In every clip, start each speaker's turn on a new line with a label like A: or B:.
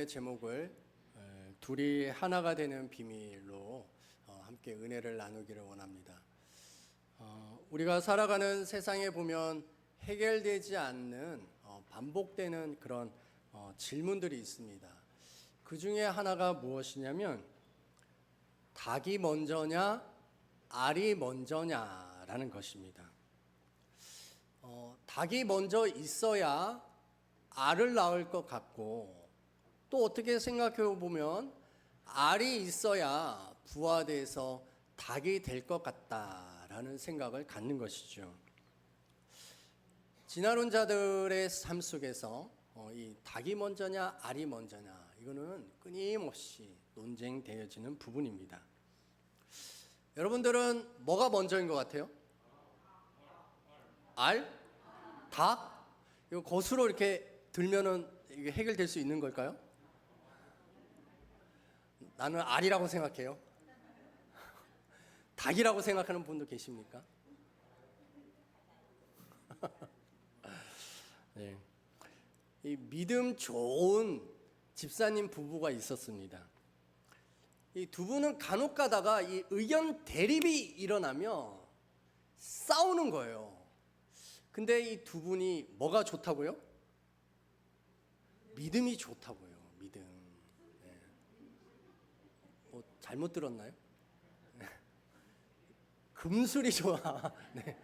A: 오늘의 제목을 둘이 하나가 되는 비밀로 함께 은혜를 나누기를 원합니다. 우리가 살아가는 세상에 보면 해결되지 않는 반복되는 그런 질문들이 있습니다. 그 중에 하나가 무엇이냐면 닭이 먼저냐 알이 먼저냐라는 것입니다. 닭이 먼저 있어야 알을 낳을 것 같고, 또 어떻게 생각해 보면 알이 있어야 부화돼서 닭이 될 것 같다라는 생각을 갖는 것이죠. 진화론자들의 삶 속에서 이 닭이 먼저냐 알이 먼저냐, 이거는 끊임없이 논쟁되어지는 부분입니다. 여러분들은 뭐가 먼저인 것 같아요? 알? 닭? 이거 거수로 이렇게 들면은 이게 해결될 수 있는 걸까요? 나는 알이라고 생각해요. 닭이라고 생각하는 분도 계십니까? 네. 이 믿음 좋은 집사님 부부가 있었습니다. 이 두 분은 간혹 가다가 이 의견 대립이 일어나며 싸우는 거예요. 근데 이 두 분이 뭐가 좋다고요? 믿음이 좋다고요. 믿음. 네. 뭐 잘못 들었나요? 네. 금술이 좋아. 네.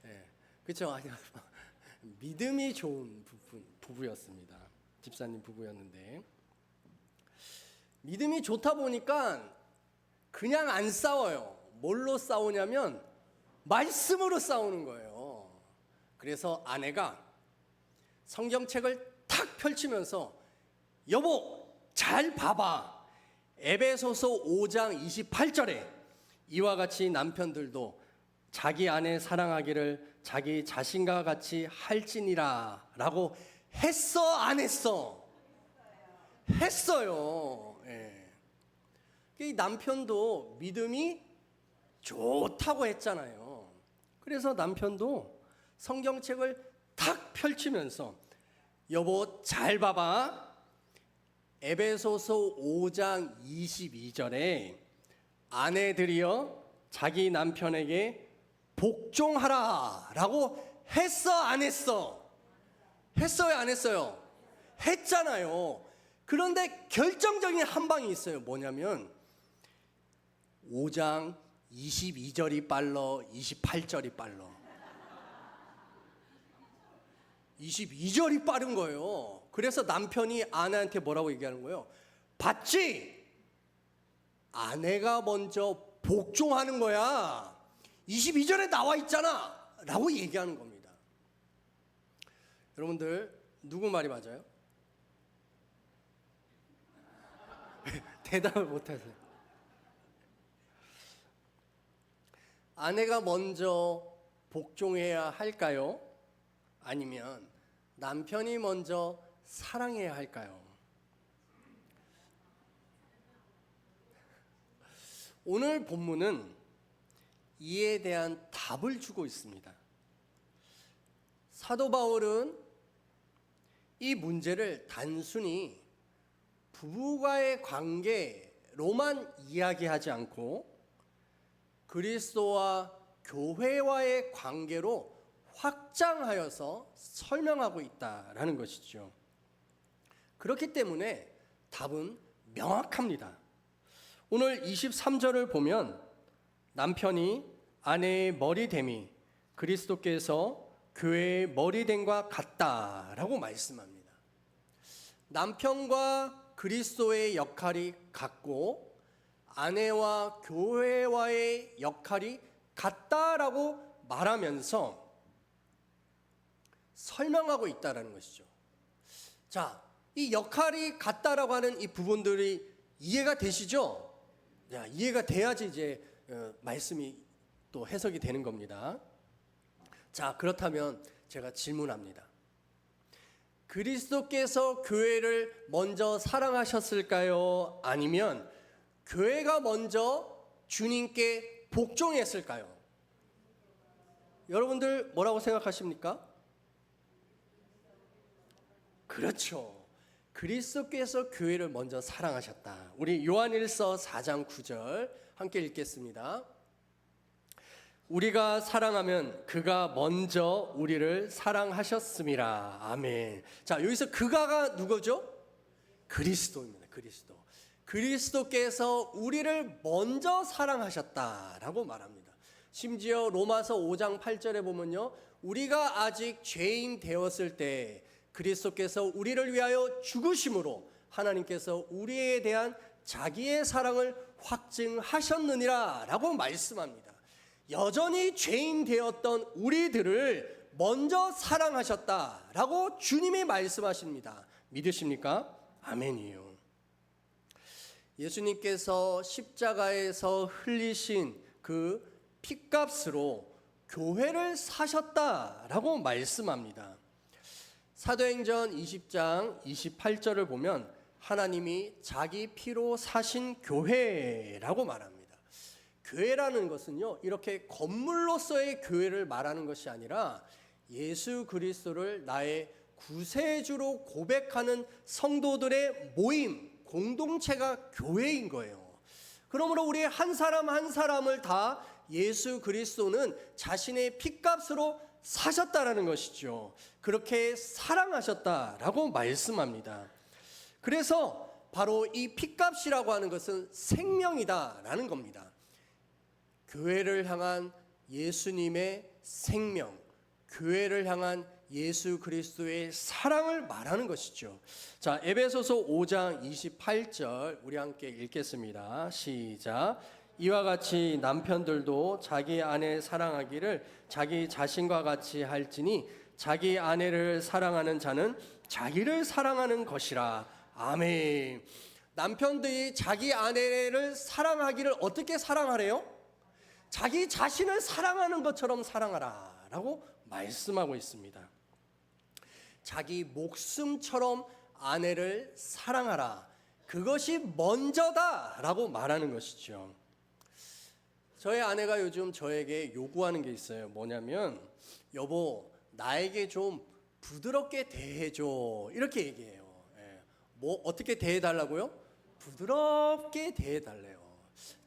A: 네. 그렇죠. 믿음이 좋은 부부였습니다. 집사님 부부였는데, 믿음이 좋다 보니까 그냥 안 싸워요. 뭘로 싸우냐면 말씀으로 싸우는 거예요. 그래서 아내가 성경책을 탁 펼치면서, 여보 잘 봐봐, 에베소서 5장 28절에 이와 같이 남편들도 자기 아내 사랑하기를 자기 자신과 같이 할지니라 라고 했어 안 했어? 했어요. 예. 이 남편도 믿음이 좋다고 했잖아요. 그래서 남편도 성경책을 탁 펼치면서, 여보 잘 봐봐, 에베소서 5장 22절에 아내들이여 자기 남편에게 복종하라 라고 했어 안 했어? 했어요 안 했어요? 했잖아요. 그런데 결정적인 한 방이 있어요. 뭐냐면 5장 22절이 빨라 28절이 빨라. 22절이 빠른 거예요. 그래서 남편이 아내한테 뭐라고 얘기하는 거예요? 봤지? 아내가 먼저 복종하는 거야. 22절에 나와 있잖아 라고 얘기하는 겁니다. 여러분들 누구 말이 맞아요? 대답을 못하세요. 아내가 먼저 복종해야 할까요? 아니면 남편이 먼저 사랑해야 할까요? 오늘 본문은 이에 대한 답을 주고 있습니다. 사도 바울은 이 문제를 단순히 부부와의 관계로만 이야기하지 않고 그리스도와 교회와의 관계로 확장하여서 설명하고 있다라는 것이죠. 그렇기 때문에 답은 명확합니다. 오늘 23절을 보면 남편이 아내의 머리됨이 그리스도께서 교회의 머리됨과 같다라고 말씀합니다. 남편과 그리스도의 역할이 같고 아내와 교회와의 역할이 같다라고 말하면서 설명하고 있다라는 것이죠. 자, 이 역할이 같다라고 하는 이 부분들이 이해가 되시죠? 야, 이해가 돼야지 이제 말씀이 또 해석이 되는 겁니다. 자, 그렇다면 제가 질문합니다. 그리스도께서 교회를 먼저 사랑하셨을까요? 아니면 교회가 먼저 주님께 복종했을까요? 여러분들 뭐라고 생각하십니까? 그렇죠. 그리스도께서 교회를 먼저 사랑하셨다. 우리 요한일서 4장 9절 함께 읽겠습니다. 우리가 사랑하면 그가 먼저 우리를 사랑하셨음이라. 아멘. 자, 여기서 그가가 누구죠? 그리스도입니다. 그리스도. 그리스도께서 우리를 먼저 사랑하셨다라고 말합니다. 심지어 로마서 5장 8절에 보면요, 우리가 아직 죄인 되었을 때 그리스도께서 우리를 위하여 죽으심으로 하나님께서 우리에 대한 자기의 사랑을 확증하셨느니라 라고 말씀합니다. 여전히 죄인 되었던 우리들을 먼저 사랑하셨다라고 주님이 말씀하십니다. 믿으십니까? 아멘이에요. 예수님께서 십자가에서 흘리신 그 피값으로 교회를 사셨다라고 말씀합니다. 사도행전 20장 28절을 보면 하나님이 자기 피로 사신 교회라고 말합니다. 교회라는 것은요, 이렇게 건물로서의 교회를 말하는 것이 아니라 예수 그리스도를 나의 구세주로 고백하는 성도들의 모임, 공동체가 교회인 거예요. 그러므로 우리 한 사람 한 사람을 다 예수 그리스도는 자신의 피값으로 사셨다라는 것이죠. 그렇게 사랑하셨다라고 말씀합니다. 그래서 바로 이 피값이라고 하는 것은 생명이다라는 겁니다. 교회를 향한 예수님의 생명, 교회를 향한 예수 그리스도의 사랑을 말하는 것이죠. 자, 에베소서 5장 28절 우리 함께 읽겠습니다. 시작. 이와 같이 남편들도 자기 아내 사랑하기를 자기 자신과 같이 할지니 자기 아내를 사랑하는 자는 자기를 사랑하는 것이라. 아멘. 남편들이 자기 아내를 사랑하기를 어떻게 사랑하래요? 자기 자신을 사랑하는 것처럼 사랑하라 라고 말씀하고 있습니다. 자기 목숨처럼 아내를 사랑하라. 그것이 먼저다 라고 말하는 것이죠. 저희 아내가 요즘 저에게 요구하는 게 있어요. 뭐냐면, 여보, 나에게 좀 부드럽게 대해줘. 이렇게 얘기해요. 뭐 어떻게 대해달라고요? 부드럽게 대해달래요.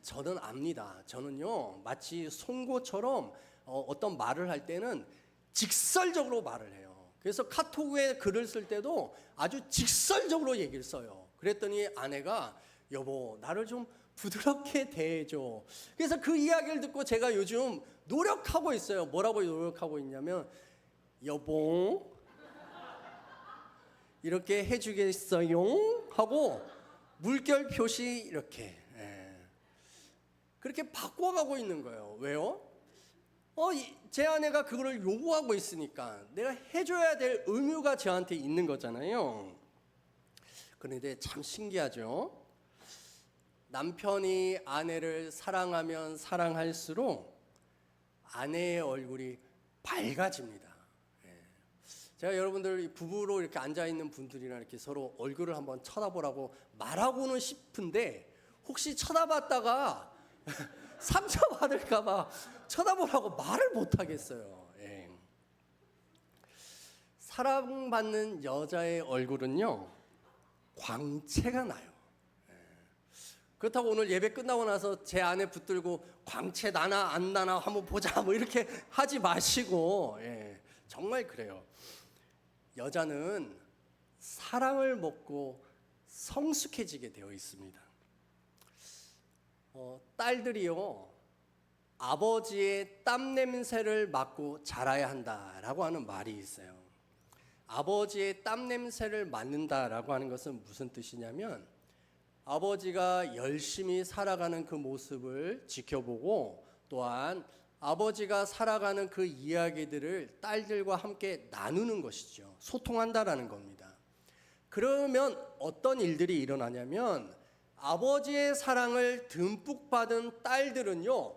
A: 저는 압니다. 저는요, 마치 송곳처럼 어떤 말을 할 때는 직설적으로 말을 해요. 그래서 카톡에 글을 쓸 때도 아주 직설적으로 얘기를 써요. 그랬더니 아내가 여보, 나를 좀 부드럽게 대해줘. 그래서 그 이야기를 듣고 제가 요즘 노력하고 있어요. 뭐라고 노력하고 있냐면, 여보, 이렇게 해주겠어요? 하고 물결 표시 이렇게 그렇게 바꿔가고 있는 거예요. 왜요? 제 아내가 그거를 요구하고 있으니까 내가 해줘야 될 의무가 저한테 있는 거잖아요. 그런데 참 신기하죠. 남편이 아내를 사랑하면 사랑할수록 아내의 얼굴이 밝아집니다. 제가 여러분들 부부로 이렇게 앉아 있는 분들이랑 이렇게 서로 얼굴을 한번 쳐다보라고 말하고는 싶은데, 혹시 쳐다봤다가 상처받을까봐 쳐다보라고 말을 못하겠어요. 사랑받는 여자의 얼굴은요, 광채가 나요. 그렇다고 오늘 예배 끝나고 나서 제 아내 붙들고 광채 나나 안 나나 한번 보자 뭐 이렇게 하지 마시고, 정말 그래요. 여자는 사랑을 먹고 성숙해지게 되어 있습니다. 딸들이요, 아버지의 땀 냄새를 맡고 자라야 한다라고 하는 말이 있어요. 아버지의 땀 냄새를 맡는다라고 하는 것은 무슨 뜻이냐면, 아버지가 열심히 살아가는 그 모습을 지켜보고, 또한 아버지가 살아가는 그 이야기들을 딸들과 함께 나누는 것이죠. 소통한다라는 겁니다. 그러면 어떤 일들이 일어나냐면, 아버지의 사랑을 듬뿍 받은 딸들은요,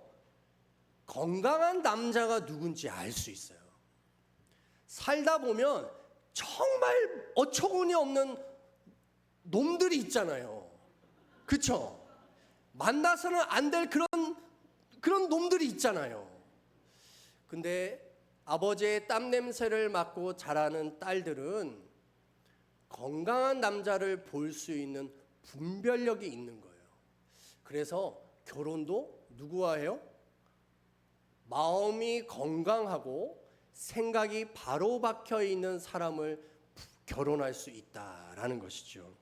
A: 건강한 남자가 누군지 알 수 있어요. 살다 보면 정말 어처구니 없는 놈들이 있잖아요. 그쵸? 만나서는 안 될 그런 놈들이 있잖아요. 근데 아버지의 땀 냄새를 맡고 자라는 딸들은 건강한 남자를 볼 수 있는 분별력이 있는 거예요. 그래서 결혼도 누구와 해요? 마음이 건강하고 생각이 바로 박혀 있는 사람을 결혼할 수 있다라는 것이죠.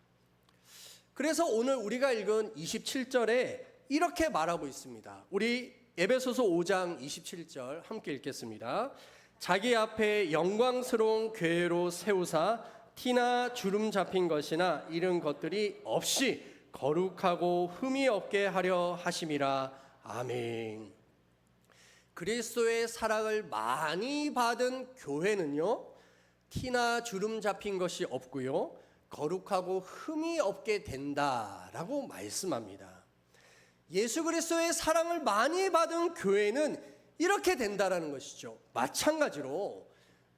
A: 그래서 오늘 우리가 읽은 27절에 이렇게 말하고 있습니다. 우리 에베소서 5장 27절 함께 읽겠습니다. 자기 앞에 영광스러운 궤로 세우사 티나 주름 잡힌 것이나 이런 것들이 없이 거룩하고 흠이 없게 하려 하심이라. 아멘. 그리스도의 사랑을 많이 받은 교회는요, 티나 주름 잡힌 것이 없고요, 거룩하고 흠이 없게 된다라고 말씀합니다. 예수 그리스도의 사랑을 많이 받은 교회는 이렇게 된다라는 것이죠. 마찬가지로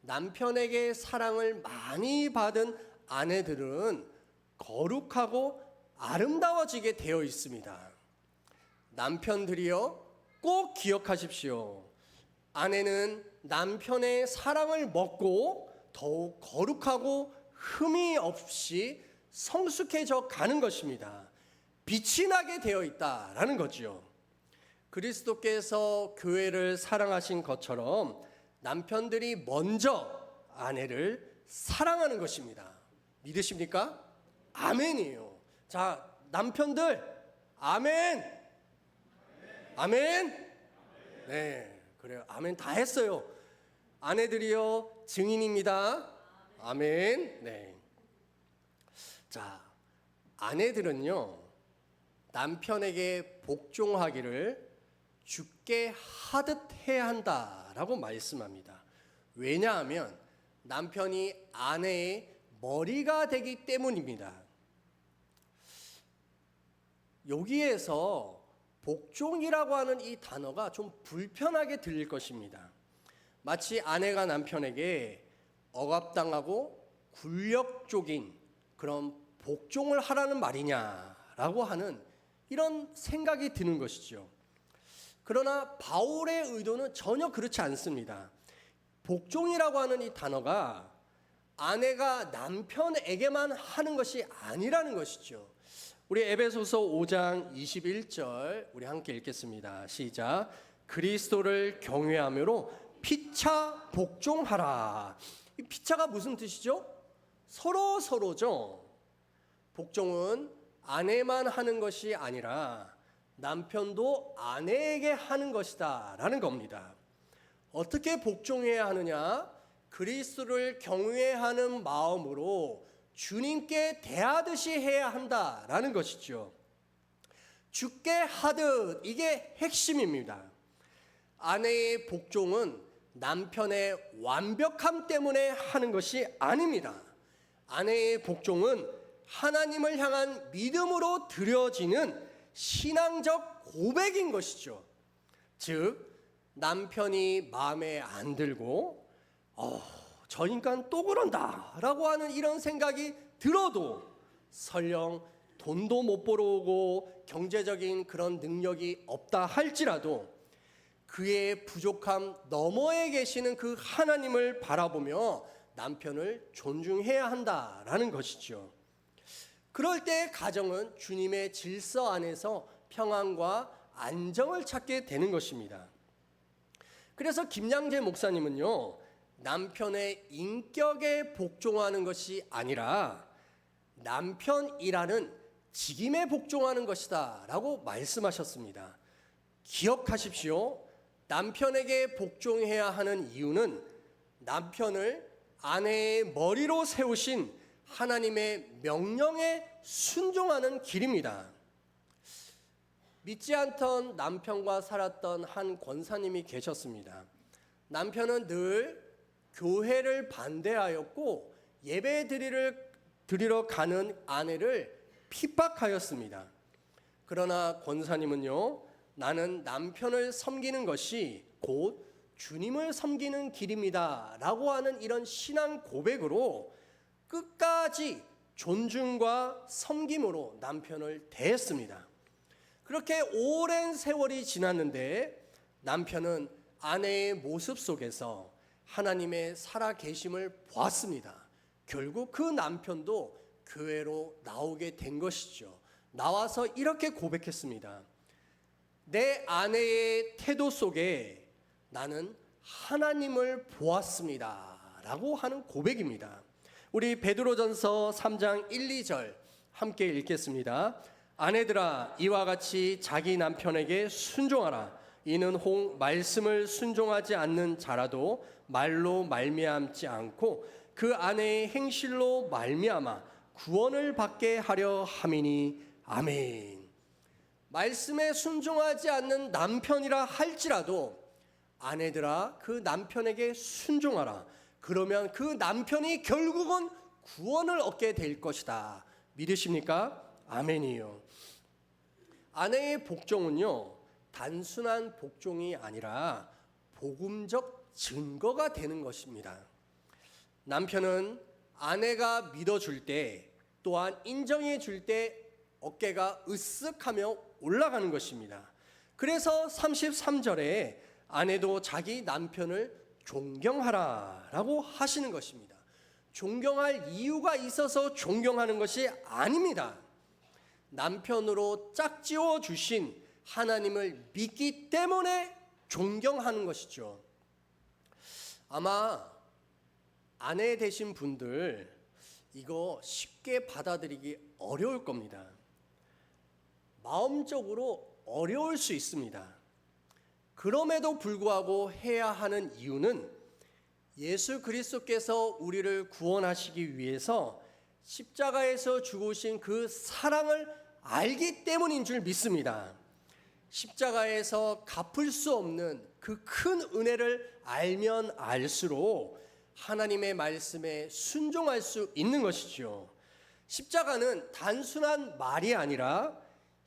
A: 남편에게 사랑을 많이 받은 아내들은 거룩하고 아름다워지게 되어 있습니다. 남편들이요, 꼭 기억하십시오. 아내는 남편의 사랑을 먹고 더욱 거룩하고 흠이 없이 성숙해져 가는 것입니다. 빛이 나게 되어 있다라는 거지요. 그리스도께서 교회를 사랑하신 것처럼 남편들이 먼저 아내를 사랑하는 것입니다. 믿으십니까? 아멘이에요. 자, 남편들 아멘. 아멘. 네, 그래요. 아멘 다 했어요. 아내들이요, 증인입니다. 아멘. 네. 자, 아내들은요, 남편에게 복종하기를 주께 하듯 해야 한다라고 말씀합니다. 왜냐하면 남편이 아내의 머리가 되기 때문입니다. 여기에서 복종이라고 하는 이 단어가 좀 불편하게 들릴 것입니다. 마치 아내가 남편에게 억압당하고 굴욕적인 그런 복종을 하라는 말이냐라고 하는 이런 생각이 드는 것이죠. 그러나 바울의 의도는 전혀 그렇지 않습니다. 복종이라고 하는 이 단어가 아내가 남편에게만 하는 것이 아니라는 것이죠. 우리 에베소서 5장 21절 우리 함께 읽겠습니다. 시작. 그리스도를 경외함으로 피차 복종하라. 이 피차가 무슨 뜻이죠? 서로죠. 복종은 아내만 하는 것이 아니라 남편도 아내에게 하는 것이다 라는 겁니다. 어떻게 복종해야 하느냐? 그리스도를 경외하는 마음으로 주님께 대하듯이 해야 한다라는 것이죠. 주께 하듯, 이게 핵심입니다. 아내의 복종은 남편의 완벽함 때문에 하는 것이 아닙니다. 아내의 복종은 하나님을 향한 믿음으로 드려지는 신앙적 고백인 것이죠. 즉, 남편이 마음에 안 들고 저 인간 또 그런다 라고 하는 이런 생각이 들어도 설령 돈도 못 벌어오고 경제적인 그런 능력이 없다 할지라도 그의 부족함 너머에 계시는 그 하나님을 바라보며 남편을 존중해야 한다라는 것이죠. 그럴 때 가정은 주님의 질서 안에서 평안과 안정을 찾게 되는 것입니다. 그래서 김양재 목사님은요, 남편의 인격에 복종하는 것이 아니라 남편이라는 직임에 복종하는 것이다 라고 말씀하셨습니다. 기억하십시오. 남편에게 복종해야 하는 이유는 남편을 아내의 머리로 세우신 하나님의 명령에 순종하는 길입니다. 믿지 않던 남편과 살았던 한 권사님이 계셨습니다. 남편은 늘 교회를 반대하였고 예배 드리러 가는 아내를 핍박하였습니다. 그러나 권사님은요, 나는 남편을 섬기는 것이 곧 주님을 섬기는 길입니다 라고 하는 이런 신앙 고백으로 끝까지 존중과 섬김으로 남편을 대했습니다. 그렇게 오랜 세월이 지났는데 남편은 아내의 모습 속에서 하나님의 살아계심을 보았습니다. 결국 그 남편도 교회로 나오게 된 것이죠. 나와서 이렇게 고백했습니다. 내 아내의 태도 속에 나는 하나님을 보았습니다 라고 하는 고백입니다. 우리 베드로전서 3장 1, 2절 함께 읽겠습니다. 아내들아 이와 같이 자기 남편에게 순종하라. 이는 혹 말씀을 순종하지 않는 자라도 말로 말미암지 않고 그 아내의 행실로 말미암아 구원을 받게 하려 함이니 아멘. 말씀에 순종하지 않는 남편이라 할지라도 아내들아 그 남편에게 순종하라. 그러면 그 남편이 결국은 구원을 얻게 될 것이다. 믿으십니까? 아멘이요. 아내의 복종은요, 단순한 복종이 아니라 복음적 증거가 되는 것입니다. 남편은 아내가 믿어줄 때 또한 인정해 줄 때 어깨가 으쓱하며 올라가는 것입니다. 그래서 33절에 아내도 자기 남편을 존경하라 라고 하시는 것입니다. 존경할 이유가 있어서 존경하는 것이 아닙니다. 남편으로 짝지어 주신 하나님을 믿기 때문에 존경하는 것이죠. 아마 아내 되신 분들 이거 쉽게 받아들이기 어려울 겁니다. 마음적으로 어려울 수 있습니다. 그럼에도 불구하고 해야 하는 이유는 예수 그리스도께서 우리를 구원하시기 위해서 십자가에서 죽으신 그 사랑을 알기 때문인 줄 믿습니다. 십자가에서 갚을 수 없는 그 큰 은혜를 알면 알수록 하나님의 말씀에 순종할 수 있는 것이죠. 십자가는 단순한 말이 아니라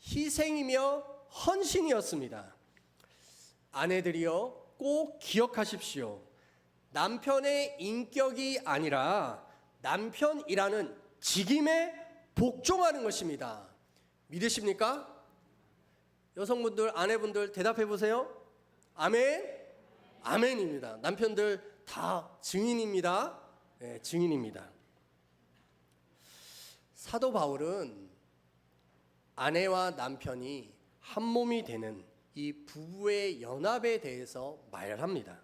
A: 희생이며 헌신이었습니다. 아내들이여 꼭 기억하십시오. 남편의 인격이 아니라 남편이라는 직임에 복종하는 것입니다. 믿으십니까? 여성분들, 아내분들 대답해 보세요. 아멘? 아멘입니다. 남편들 다 증인입니다. 네, 증인입니다. 사도 바울은 아내와 남편이 한 몸이 되는 이 부부의 연합에 대해서 말을 합니다.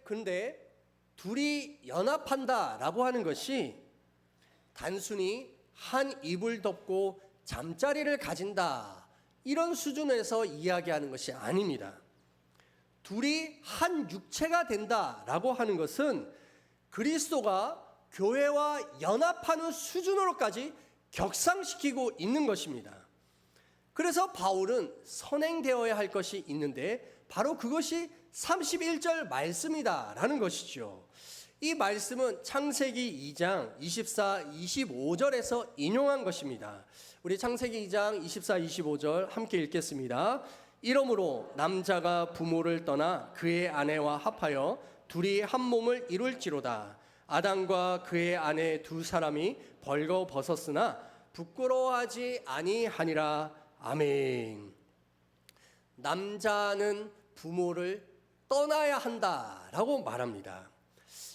A: 근데 둘이 연합한다라고 하는 것이 단순히 한 이불 덮고 잠자리를 가진다 이런 수준에서 이야기하는 것이 아닙니다. 둘이 한 육체가 된다라고 하는 것은 그리스도가 교회와 연합하는 수준으로까지 격상시키고 있는 것입니다. 그래서 바울은 선행되어야 할 것이 있는데 바로 그것이 31절 말씀이다라는 것이죠. 이 말씀은 창세기 2장 24, 25절에서 인용한 것입니다. 우리 창세기 2장 24, 25절 함께 읽겠습니다. 이러므로 남자가 부모를 떠나 그의 아내와 합하여 둘이 한 몸을 이룰지로다. 아담과 그의 아내 두 사람이 벌거벗었으나 부끄러워하지 아니하니라. 아멘. 남자는 부모를 떠나야 한다라고 말합니다.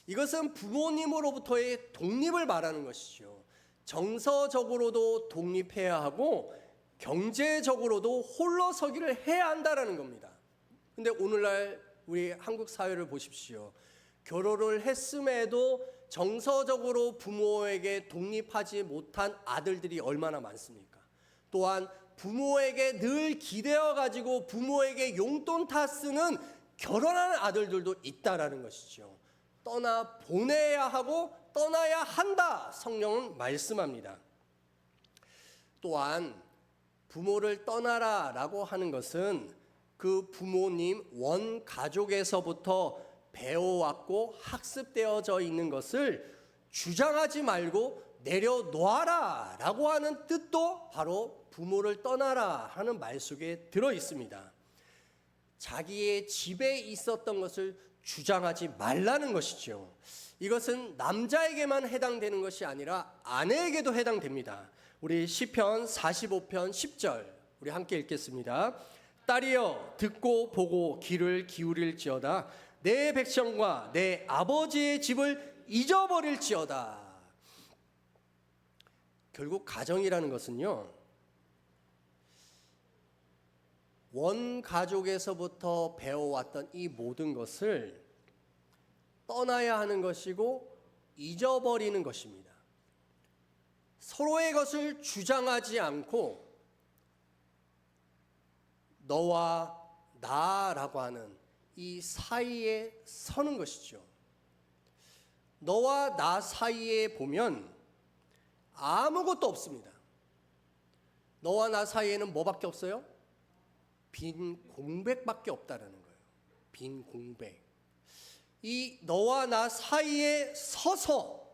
A: 이것은 부모님으로부터의 독립을 말하는 것이죠. 정서적으로도 독립해야 하고 경제적으로도 홀로 서기를 해야 한다라는 겁니다. 근데 오늘날 우리 한국 사회를 보십시오. 결혼을 했음에도 정서적으로 부모에게 독립하지 못한 아들들이 얼마나 많습니까? 또한 부모에게 늘 기대어 가지고 부모에게 용돈 타 쓰는 결혼하는 아들들도 있다라는 것이죠. 떠나 보내야 하고 떠나야 한다. 성령은 말씀합니다. 또한 부모를 떠나라라고 하는 것은 그 부모님 원 가족에서부터 배워왔고 학습되어져 있는 것을 주장하지 말고 내려놓아라라고 하는 뜻도 바로 부모를 떠나라 하는 말 속에 들어 있습니다. 자기의 집에 있었던 것을 주장하지 말라는 것이죠. 이것은 남자에게만 해당되는 것이 아니라 아내에게도 해당됩니다. 우리 시편 45편 10절 우리 함께 읽겠습니다. 딸이여 듣고 보고 귀를 기울일지어다. 내 백성과 내 아버지의 집을 잊어버릴지어다. 결국 가정이라는 것은요, 원가족에서부터 배워왔던 이 모든 것을 떠나야 하는 것이고 잊어버리는 것입니다. 서로의 것을 주장하지 않고 너와 나라고 하는 이 사이에 서는 것이죠. 너와 나 사이에 보면 아무것도 없습니다. 너와 나 사이에는 뭐밖에 없어요? 빈 공백밖에 없다라는 거예요. 빈 공백. 이 너와 나 사이에 서서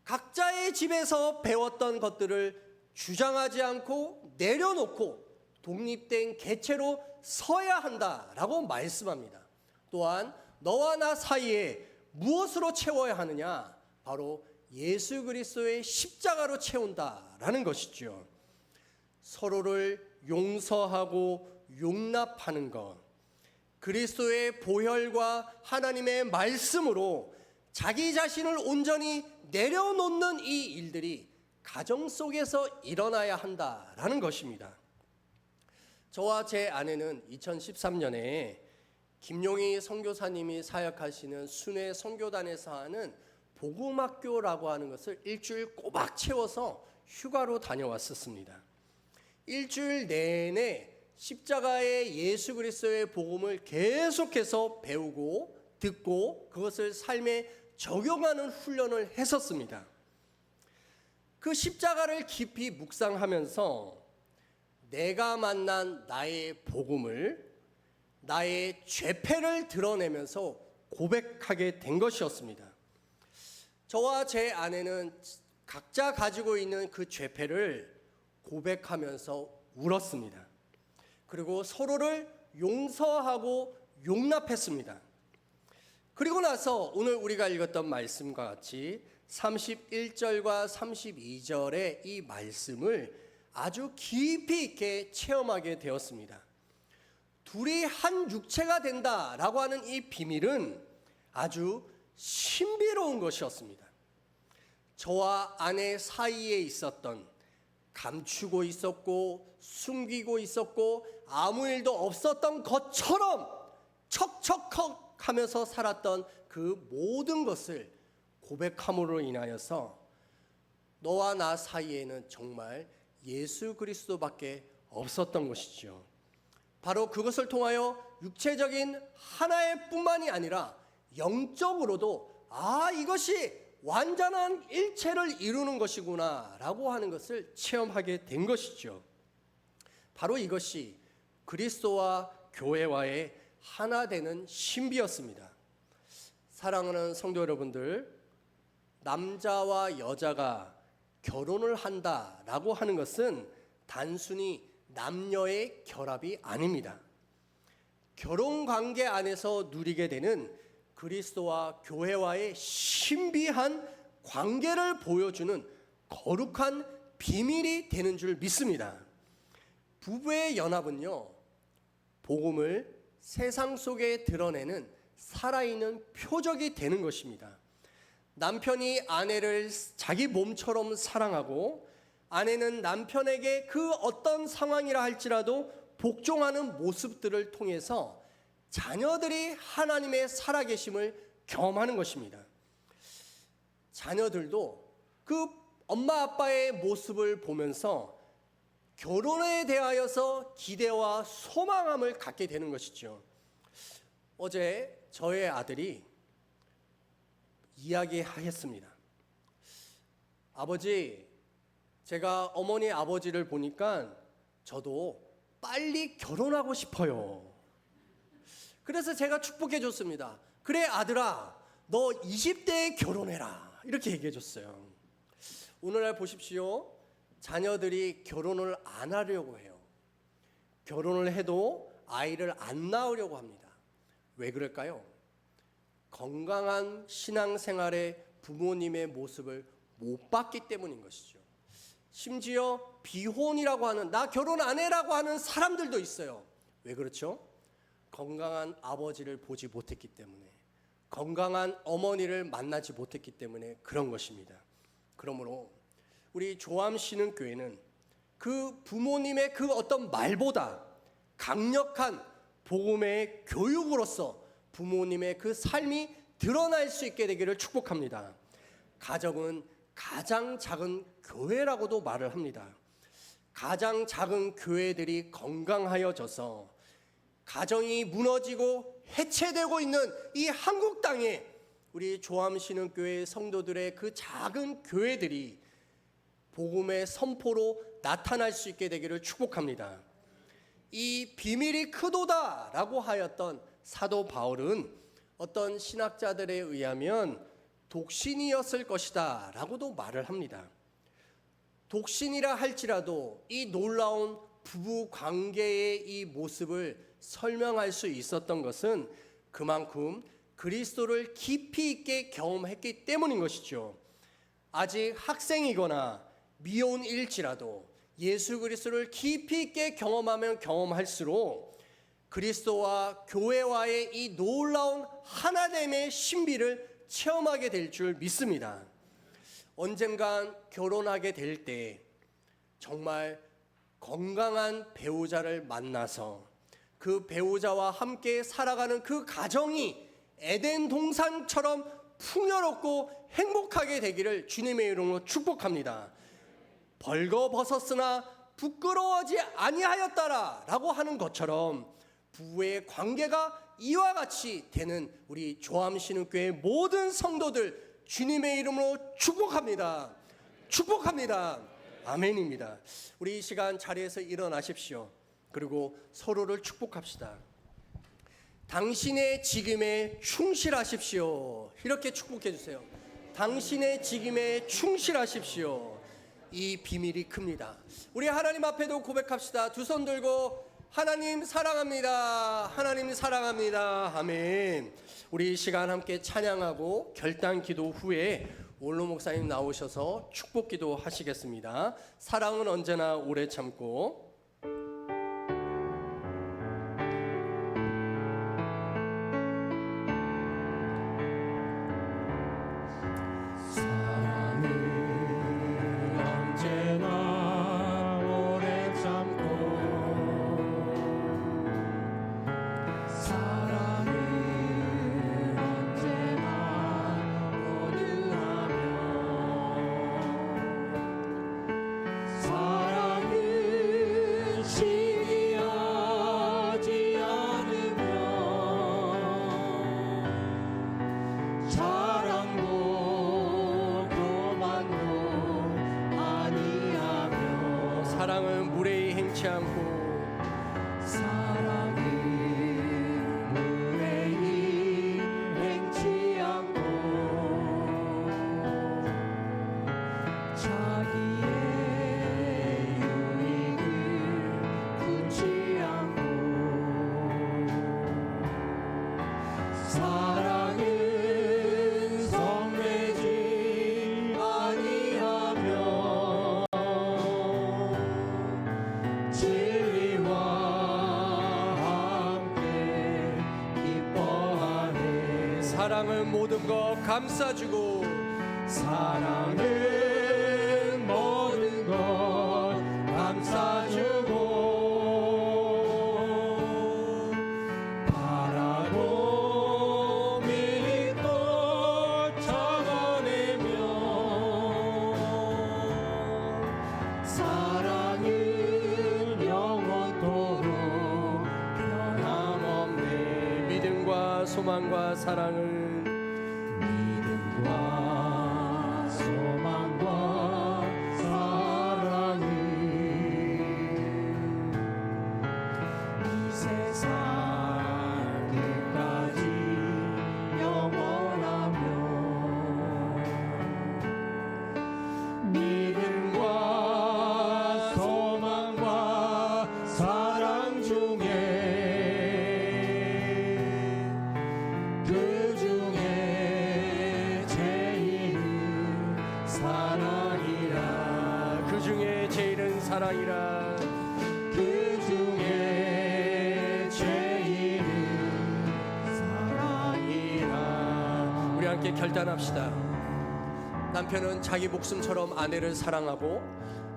A: 각자의 집에서 배웠던 것들을 주장하지 않고 내려놓고 독립된 개체로 서야 한다라고 말씀합니다. 또한 너와 나 사이에 무엇으로 채워야 하느냐? 바로 예수 그리스도의 십자가로 채운다라는 것이죠. 서로를 용서하고 용납하는 것, 그리스도의 보혈과 하나님의 말씀으로 자기 자신을 온전히 내려놓는 이 일들이 가정 속에서 일어나야 한다라는 것입니다. 저와 제 아내는 2013년에 김용희 선교사님이 사역하시는 순회 선교단에서 하는 복음학교라고 하는 것을 일주일 꼬박 채워서 휴가로 다녀왔었습니다. 일주일 내내 십자가의 예수 그리스도의 복음을 계속해서 배우고 듣고 그것을 삶에 적용하는 훈련을 했었습니다. 그 십자가를 깊이 묵상하면서 내가 만난 나의 복음을, 나의 죄패를 드러내면서 고백하게 된 것이었습니다. 저와 제 아내는 각자 가지고 있는 그 죄패를 고백하면서 울었습니다. 그리고 서로를 용서하고 용납했습니다. 그리고 나서 오늘 우리가 읽었던 말씀과 같이 31절과 32절의 이 말씀을 아주 깊이 있게 체험하게 되었습니다. 둘이 한 육체가 된다라고 하는 이 비밀은 아주 신비로운 것이었습니다. 저와 아내 사이에 있었던 감추고 있었고 숨기고 있었고 아무 일도 없었던 것처럼 척척 하면서 살았던 그 모든 것을 고백함으로 인하여서 너와 나 사이에는 정말 예수 그리스도밖에 없었던 것이죠. 바로 그것을 통하여 육체적인 하나의 뿐만이 아니라 영적으로도 이것이 완전한 일체를 이루는 것이구나 라고 하는 것을 체험하게 된 것이죠. 바로 이것이 그리스도와 교회와의 하나 되는 신비였습니다. 사랑하는 성도 여러분들, 남자와 여자가 결혼을 한다라고 하는 것은 단순히 남녀의 결합이 아닙니다. 결혼 관계 안에서 누리게 되는 그리스도와 교회와의 신비한 관계를 보여주는 거룩한 비밀이 되는 줄 믿습니다. 부부의 연합은요, 복음을 세상 속에 드러내는 살아있는 표적이 되는 것입니다. 남편이 아내를 자기 몸처럼 사랑하고 아내는 남편에게 그 어떤 상황이라 할지라도 복종하는 모습들을 통해서 자녀들이 하나님의 살아계심을 경험하는 것입니다. 자녀들도 그 엄마 아빠의 모습을 보면서 결혼에 대하여서 기대와 소망함을 갖게 되는 것이죠. 어제 저의 아들이 이야기하였습니다. 아버지, 제가 어머니 아버지를 보니까 저도 빨리 결혼하고 싶어요. 그래서 제가 축복해 줬습니다. 그래 아들아, 너 20대에 결혼해라. 이렇게 얘기해 줬어요. 오늘날 보십시오. 자녀들이 결혼을 안 하려고 해요. 결혼을 해도 아이를 안 낳으려고 합니다. 왜 그럴까요? 건강한 신앙생활의 부모님의 모습을 못 봤기 때문인 것이죠. 심지어 비혼이라고 하는, 나 결혼 안 해라고 하는 사람들도 있어요. 왜 그렇죠? 건강한 아버지를 보지 못했기 때문에. 건강한 어머니를 만나지 못했기 때문에 그런 것입니다. 그러므로 우리 조암신흥교회는 그 부모님의 그 어떤 말보다 강력한 복음의 교육으로서 부모님의 그 삶이 드러날 수 있게 되기를 축복합니다. 가정은 가장 작은 교회라고도 말을 합니다. 가장 작은 교회들이 건강하여져서 가정이 무너지고 해체되고 있는 이 한국 땅에 우리 조암신흥교회 성도들의 그 작은 교회들이 복음의 선포로 나타날 수 있게 되기를 축복합니다. 이 비밀이 크도다라고 하였던 사도 바울은 어떤 신학자들에 의하면 독신이었을 것이다 라고도 말을 합니다. 독신이라 할지라도 이 놀라운 부부 관계의 이 모습을 설명할 수 있었던 것은 그만큼 그리스도를 깊이 있게 경험했기 때문인 것이죠. 아직 학생이거나 미혼일지라도 예수 그리스도를 깊이 있게 경험하면 경험할수록 그리스도와 교회와의 이 놀라운 하나됨의 신비를 체험하게 될 줄 믿습니다. 언젠간 결혼하게 될 때 정말 건강한 배우자를 만나서 그 배우자와 함께 살아가는 그 가정이 에덴 동산처럼 풍요롭고 행복하게 되기를 주님의 이름으로 축복합니다. 벌거벗었으나 부끄러워하지 아니하였다라 라고 하는 것처럼 부부의 관계가 이와 같이 되는 우리 조암신흥교회 모든 성도들 주님의 이름으로 축복합니다. 축복합니다. 아멘입니다. 우리 이 시간 자리에서 일어나십시오. 그리고 서로를 축복합시다. 당신의 직임에 충실하십시오. 이렇게 축복해 주세요. 당신의 직임에 충실하십시오. 이 비밀이 큽니다. 우리 하나님 앞에도 고백합시다. 두 손 들고 하나님 사랑합니다. 하나님 사랑합니다. 아멘. 우리 이 시간 함께 찬양하고 결단 기도 후에 원로 목사님 나오셔서 축복 기도 하시겠습니다. 사랑은 언제나 오래 참고 사랑은 물에 행치 않고
B: 사랑은 물에 행치 않고 자기의 유익을 굳지 않고 사랑은 성내지 아니하며 진리와 함께 기뻐하네.
A: 사랑은 모든 것 감싸주고
B: 사랑은 모든 것 감싸주고 바라고 믿고 적어내며 사랑은 영원토록 변함없네.
A: 믿음과 소망과 사랑을
B: 믿음과 소망과 사랑은 이 세상 끝까지 영원하며 믿음과 소망과 사랑 중에 그 중에 제일은 사랑이라.
A: 그 중에 제일은 사랑이라.
B: 그 중에 제일은 사랑이라.
A: 결단합시다. 남편은 자기 목숨처럼 아내를 사랑하고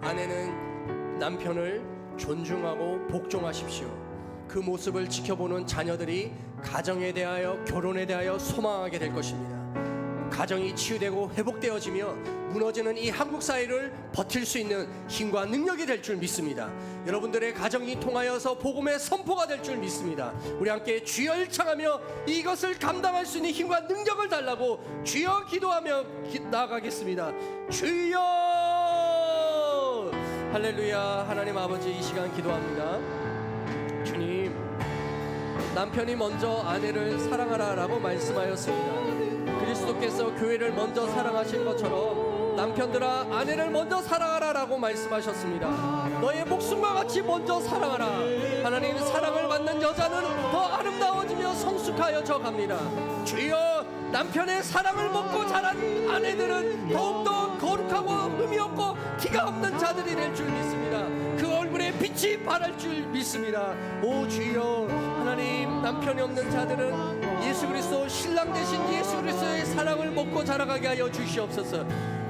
A: 아내는 남편을 존중하고 복종하십시오. 그 모습을 지켜보는 자녀들이 가정에 대하여 결혼에 대하여 소망하게 될 것입니다. 가정이 치유되고 회복되어지며 무너지는 이 한국 사회를 버틸 수 있는 힘과 능력이 될 줄 믿습니다. 여러분들의 가정이 통하여서 복음의 선포가 될 줄 믿습니다. 우리 함께 주여 일창하며 이것을 감당할 수 있는 힘과 능력을 달라고 주여 기도하며 나아가겠습니다. 주여! 할렐루야. 하나님 아버지, 이 시간 기도합니다. 주님, 남편이 먼저 아내를 사랑하라라고 말씀하였습니다. 그리스도께서 교회를 먼저 사랑하신 것처럼 남편들아 아내를 먼저 사랑하라라고 말씀하셨습니다. 너의 목숨과 같이 먼저 사랑하라. 하나님, 사랑을 받는 여자는 더 아름다워지며 성숙하여져 갑니다. 주여, 남편의 사랑을 먹고 자란 아내들은 더욱더 거룩하고 흠이 없고 티가 없는 자들이 될 줄 믿습니다. 그 얼굴에 빛이 발할 줄 믿습니다. 오 주여, 하나님, 남편이 없는 자들은 예수 그리스도 신랑 되신 예수 그리스도의 사랑을 먹고 자라가게 하여 주시옵소서.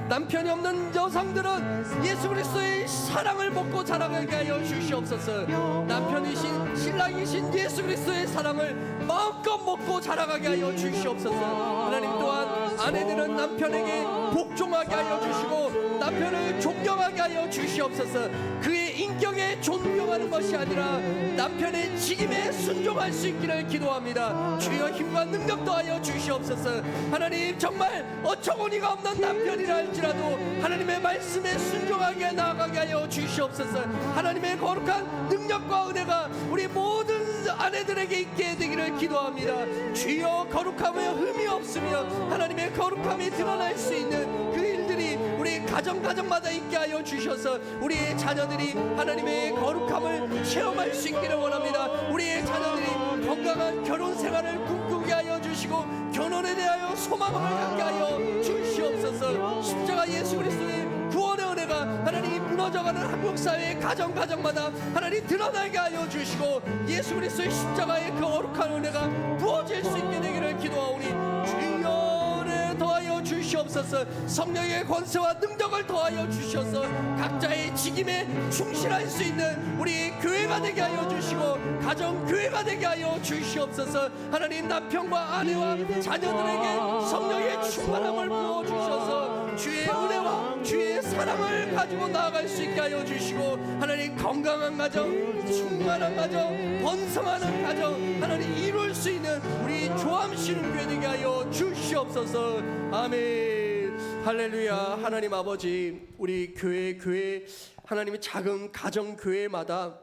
A: 남편이 없는 여성들은 예수 그리스도의 사랑을 먹고 자라가게 하여 주시옵소서. 남편이신 신랑이신 예수 그리스도의 사랑을 마음껏 먹고 자라가게 하여 주시옵소서. 하나님, 또한 아내들은 남편에게 복종하게 하여 주시고 남편을 존경하게 하여 주시옵소서. 그의 인격에 존경하는 것이 아니라 남편의 직임에 순종할 수 있기를 기도합니다. 주여, 힘과 능력 더하여 주시옵소서. 하나님, 정말 어처구니가 없는 남편이라 할지라도 하나님의 말씀에 순종하게 나아가게 하여 주시옵소서. 하나님의 거룩한 능력과 은혜가 우리 모든 아내들에게 있게 되기를 기도합니다. 주여, 거룩함에 흠이 없으며 하나님의 거룩함이 드러날 수 있는 그 일들이 우리 가정마다 있게 하여 주셔서 우리의 자녀들이 하나님의 거룩함을 체험할 수 있기를 원합니다. 우리의 자녀들이 건강한 결혼 생활을 꿈꾸게 하여 주시고 결혼에 대하여 소망을 갖게 하여 주시옵소서. 십자가 예수 그리스도의 구원의 은혜가 하나님 무너져가는 한국 사회의 가정마다 하나님 드러나게 하여 주시고 예수 그리스도의 십자가의 그 거룩한 은혜가 부어질 수 있게 되기를 기도하오니 주여 더하여 주시옵소서. 성령의 권세와 능력을 더하여 주셔서 각자의 직임에 충실할 수 있는 우리 교회가 되게 하여 주시고 가정 교회가 되게 하여 주시옵소서. 하나님, 남편과 아내와 자녀들에게 성령의 충만함을 부어 주셔서 주의 은혜와 주의 사랑을 가지고 나아갈 수 있게 하여 주시고 하나님, 건강한 가정, 충만한 가정, 번성하는 가정 하나님 이룰 수 있는 우리 조함시는 교회 되게 하여 주시옵소서. 아멘. 할렐루야. 하나님 아버지, 우리 교회 하나님의 작은 가정 교회마다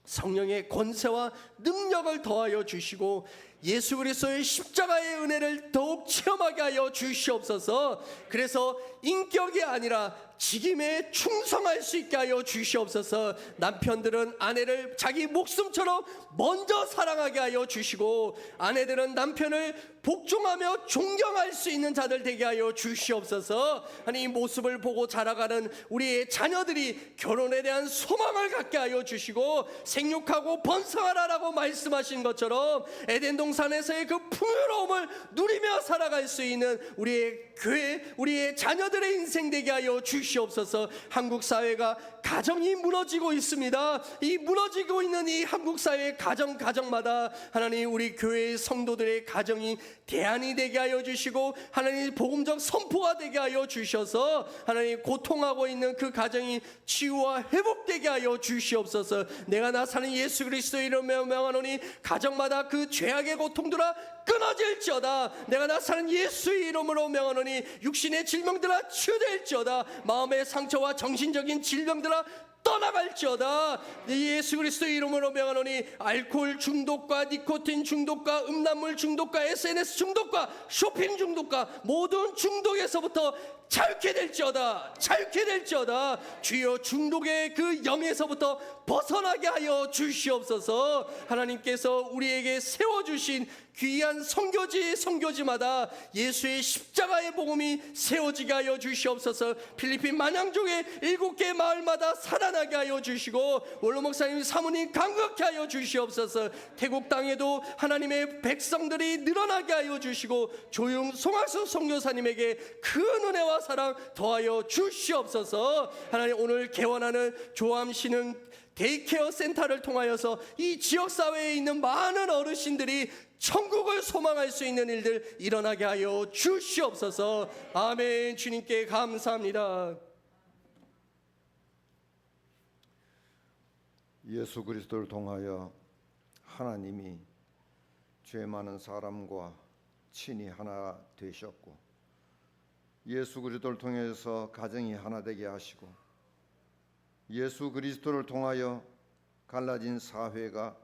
A: 성령의 권세와 능력을 더하여 주시고 예수 그리스도의 십자가의 은혜를 더욱 체험하게 하여 주시옵소서. 그래서 인격이 아니라 직임에 충성할 수 있게 하여 주시옵소서. 남편들은 아내를 자기 목숨처럼 먼저 사랑하게 하여 주시고 아내들은 남편을 복종하며 존경할 수 있는 자들 되게 하여 주시옵소서. 아니, 이 모습을 보고 자라가는 우리의 자녀들이 결혼에 대한 소망을 갖게 하여 주시고 생육하고 번성하라라고 말씀하신 것처럼 에덴 동산에서의 그 풍요로움을 누리며 살아갈 수 있는 우리의 교회, 우리의 자녀들의 인생 되게 하여 주시옵소서. 한국 사회가 가정이 무너지고 있습니다. 이 무너지고 있는 이 한국 사회의 가정마다 하나님, 우리 교회의 성도들의 가정이 대안이 되게 하여 주시고 하나님 복음적 선포가 되게 하여 주셔서 하나님 고통하고 있는 그 가정이 치유와 회복되게 하여 주시옵소서. 내가 나사는 예수 그리스도의 이름으로 명하노니 가정마다 그 죄악의 고통들아 끊어질지어다. 내가 나사는 예수의 이름으로 명하노니 육신의 질병들아 치유될지어다. 마음의 상처와 정신적인 질병들아 떠나갈지어다. 예수 그리스도의 이름으로 명하노니 알코올 중독과 니코틴 중독과 음란물 중독과 SNS 중독과 쇼핑 중독과 모든 중독에서부터 자유케 될지어다, 자유케 될지어다. 주여 중독의 그 영에서부터 벗어나게 하여 주시옵소서. 하나님께서 우리에게 세워주신 귀한 선교지마다 예수의 십자가의 복음이 세워지게 하여 주시옵소서. 필리핀 만양족의 7개 마을마다 살아나게 하여 주시고, 원로 목사님 사모님 강력케 하여 주시옵소서. 태국 땅에도 하나님의 백성들이 늘어나게 하여 주시고, 조용 송학수 선교사님에게 큰 은혜와 사랑 더하여 주시옵소서. 하나님, 오늘 개원하는 조암시는 데이케어 센터를 통하여서 이 지역사회에 있는 많은 어르신들이 천국을 소망할 수 있는 일들 일어나게 하여 주시옵소서. 아멘. 주님께 감사합니다.
C: 예수 그리스도를 통하여 하나님이 죄 많은 사람과 친히 하나 되셨고, 예수 그리스도를 통해서 가정이 하나 되게 하시고, 예수 그리스도를 통하여 갈라진 사회가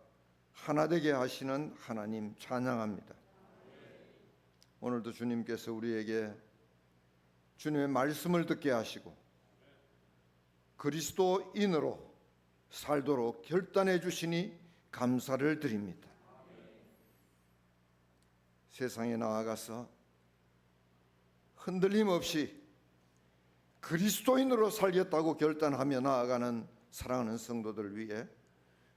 C: 하나 되게 하시는 하나님 찬양합니다. 오늘도 주님께서 우리에게 주님의 말씀을 듣게 하시고 그리스도인으로 살도록 결단해 주시니 감사를 드립니다. 세상에 나아가서 흔들림 없이 그리스도인으로 살겠다고 결단하며 나아가는 사랑하는 성도들 위해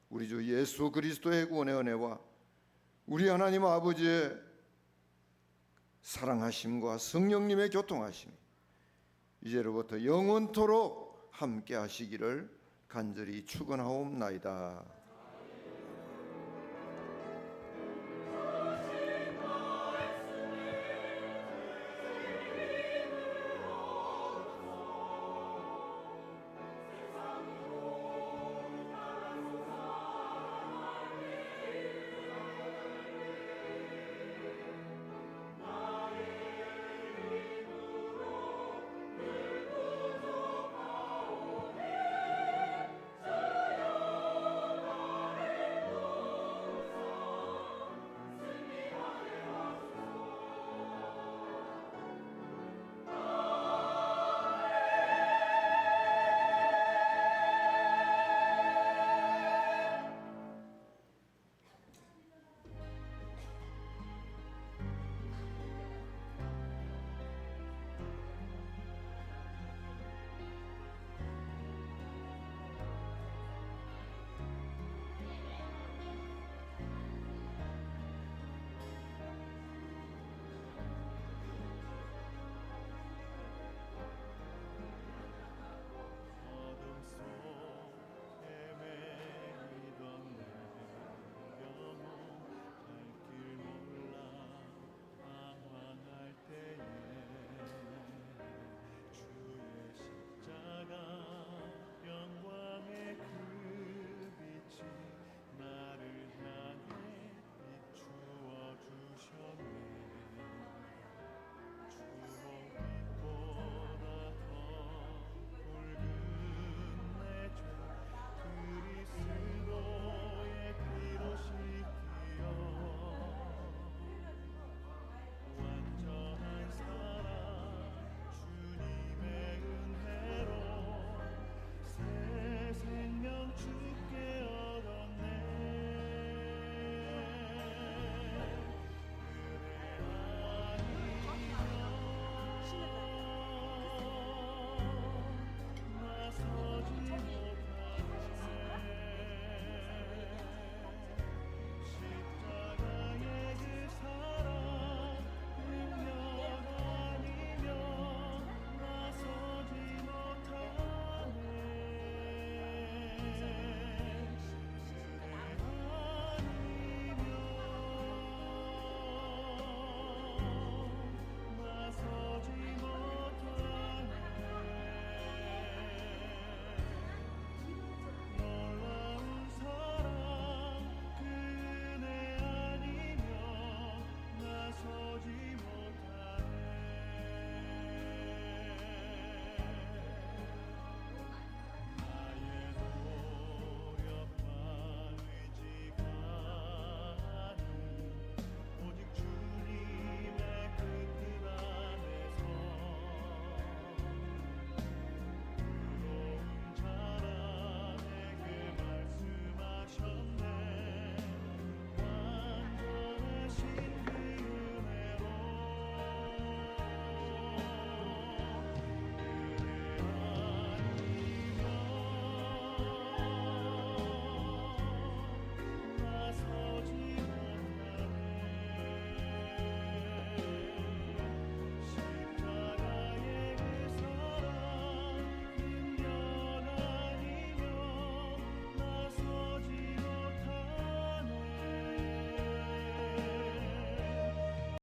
C: 우리 주 예수 그리스도의 구원의 은혜와 우리 하나님 아버지의 사랑하심과 성령님의 교통하심이 이제로부터 영원토록 함께 하시기를 간절히 축원하옵나이다.